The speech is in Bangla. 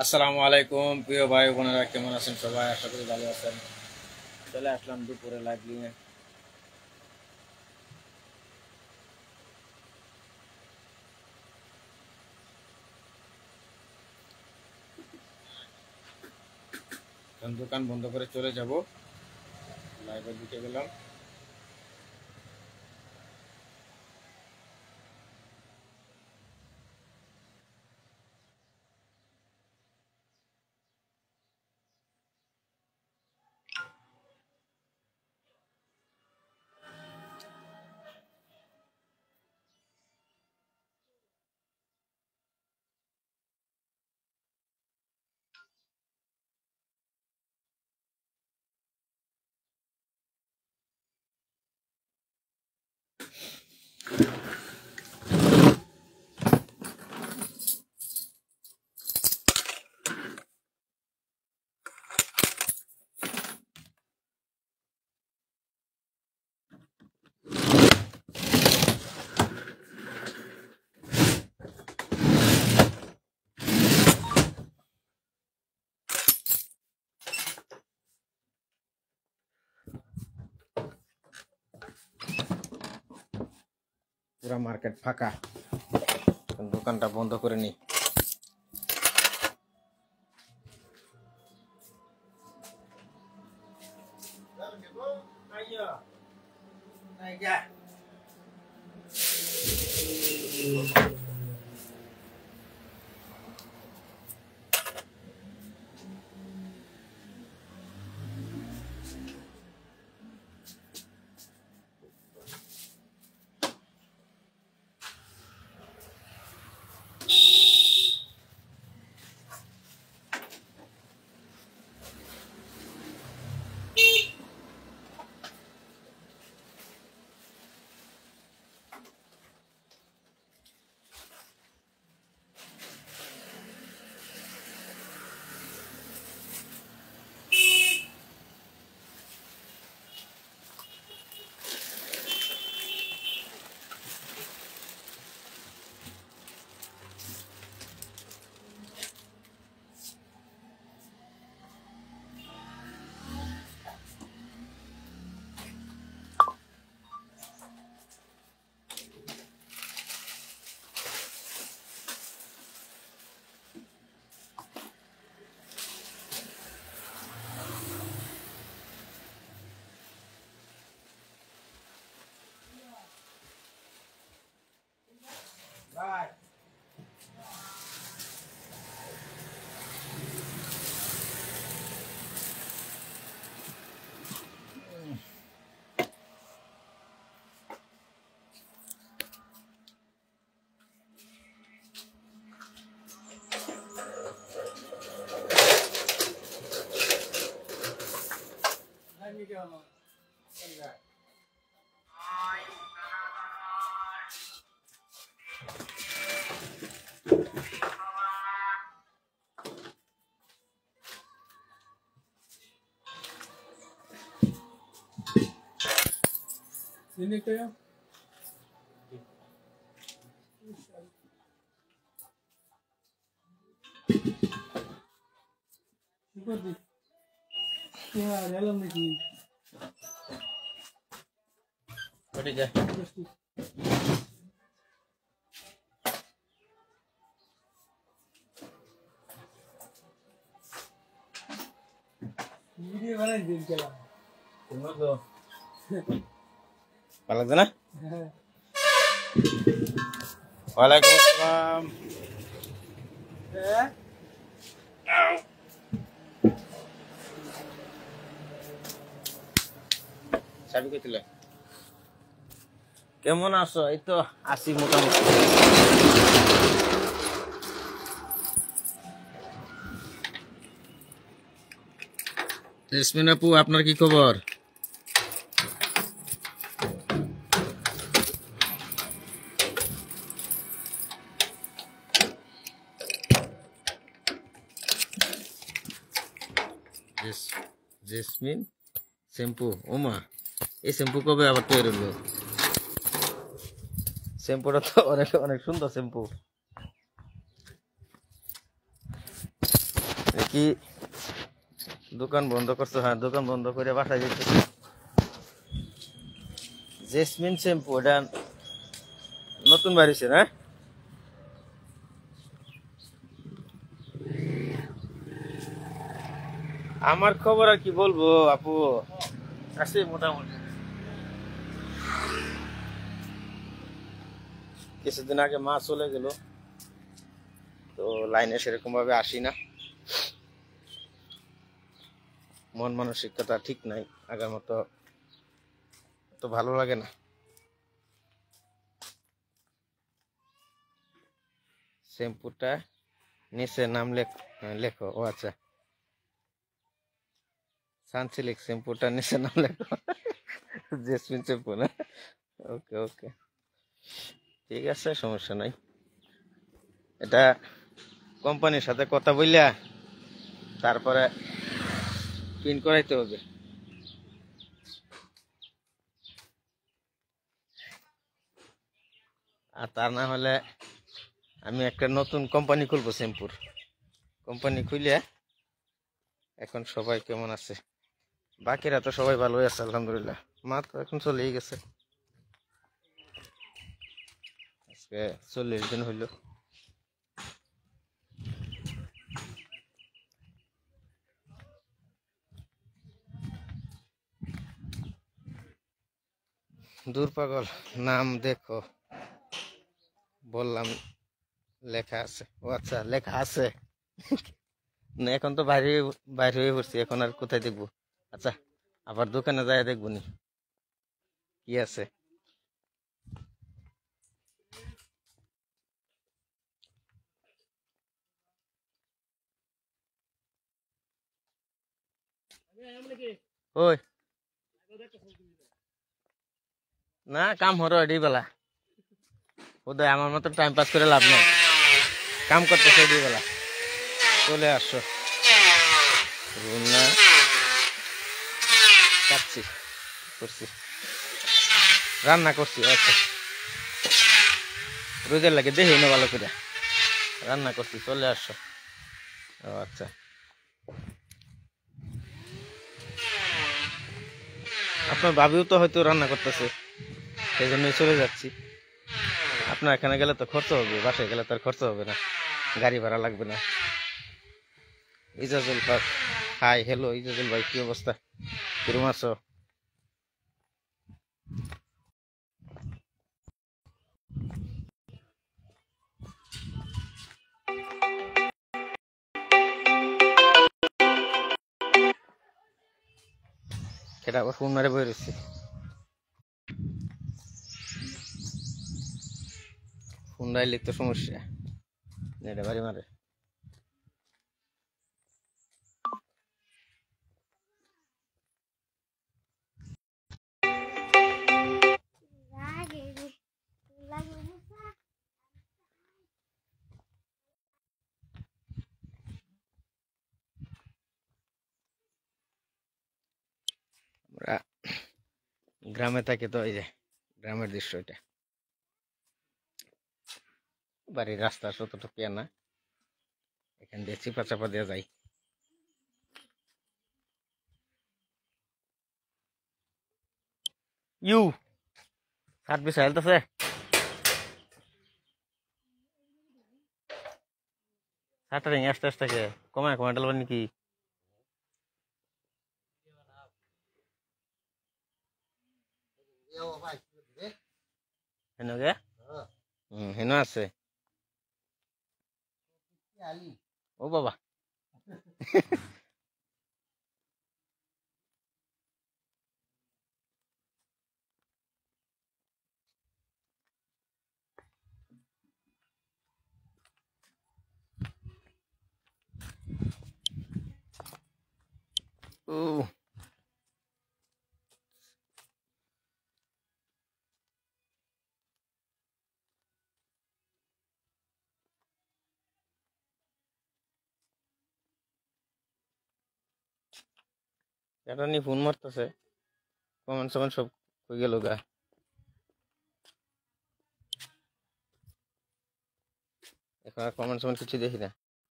আসসালামু আলাইকুম প্রিয় ভাই বোনেরা, কেমন আছেন সবাই? আশা করি ভালো আছেন। চলে আসলাম দুপুরে লাইভ নিয়ে। দোকান বন্ধ করে চলে যাব, লাইভে ঢুকে গেলাম। পুরা মার্কেট ফাঁকা, দোকানটা বন্ধ করে নি। Ini kaya? Seperti ya, dalam lagi. ওটি যা Video mana din kala? তোমরা তো ভালো লাগছে না? ওয়ালাইকুম আসসালাম। Eh? চাবি কইছিল। কেমন আছো? এই তো আছি মোটামুটি। জেসমিন আপু, আপনার কি খবর? জেসমিন শ্যাম্পু, ওমা এই শ্যাম্পু কবে আবার তৈরি হলো? শ্যাম্পুটা তো অনেক অনেক সুন্দর শ্যাম্পু। কি দোকান বন্ধ করছো? হ্যাঁ, দোকান বন্ধ করে বাসায় যেতে। জেসমিন শ্যাম্পু এটা নতুন বাড়িছে না? আমার খবর আর কি বলবো আপু, আছে মোটামুটি। কিছুদিন আগে মা চলে গেল, তো লাইনে সেরকম ভাবে আসি না। মন মানসিকতা ঠিক নাই, আগের মতো তো ভালো লাগে না। শ্যাম্পুটা নিচে নাম লেখো। ও আচ্ছা, সানসিল্ক শ্যাম্পুটা নিচে নাম লেখো। জেসমিন শ্যাম্পু না? ওকে ওকে, ঠিক আছে, সমস্যা নাই। এটা কোম্পানির সাথে কথা বললা তারপরে প্রিন্ট করাইতে হবে। আর তা না হলে আমি একটা নতুন কোম্পানি খুলবো, শ্যাম্পুর কোম্পানি খুলে। এখন সবাই কেমন আছে? বাকিরা তো সবাই ভালোই আছে আলহামদুলিল্লাহ। মা তো এখন চলেই গেছে, আজকে 40 দিন হইল। দূর পাগল, নাম দেখো বললাম, লেখা আছে। ও আচ্ছা, লেখা আছে না? এখন তো বাইরে বাইরে হয়ে পড়ছি, এখন আর কোথায় দেখবো? আচ্ছা, আবার দোকানে যাই দেখবো নি কি আছে। ওই না, কাম হলো এডি বেলা। ওদের আমার মতো টাইম পাস করে লাভ নেই, কাম করতেছে এডি বেলা। চলে আসো। রুনা কাটছি, করছি, রান্না করছি। আচ্ছা, রোদের লাগে দেখি না ভালো করে রান্না করছি। চলে আসো। ও আচ্ছা, আপনার ভাবিও তো হয়তো রান্না করতেছে, সেই জন্যই চলে যাচ্ছি। আপনার এখানে গেলে তো খরচ হবে, বাসায় গেলে তো আর খরচ হবে না, গাড়ি ভাড়া লাগবে না। ইজাজুল হক, হাই হ্যালো ইজাজুল ভাই, কি অবস্থা? কিরম আছো? সেটা আবার ফোন মারে বই রয়েছে, ফোন রাইলে তো সমস্যা, নেটে বাড়ি মারে। আমরা গ্রামে থাকি তো, এই যে গ্রামের দৃশ্য এটা। বাড়ির রাস্তা ততটুকু না, এখান দিয়ে চিপা চাপা দেওয়া যায়। ইউ হাত বিছা হেলতেছে। হাতটা আস্তে আস্তে কমায় কমায় ডালবেন নাকি? হেন গে হেন আছে। ও বাবা, ও এটা নিয়ে ফোন মারতেছে, কমেন্ট সমেন্ট সব হয়ে গেল গা। এখন আর কমেন্ট সমেন্ট কিছু দেখি না।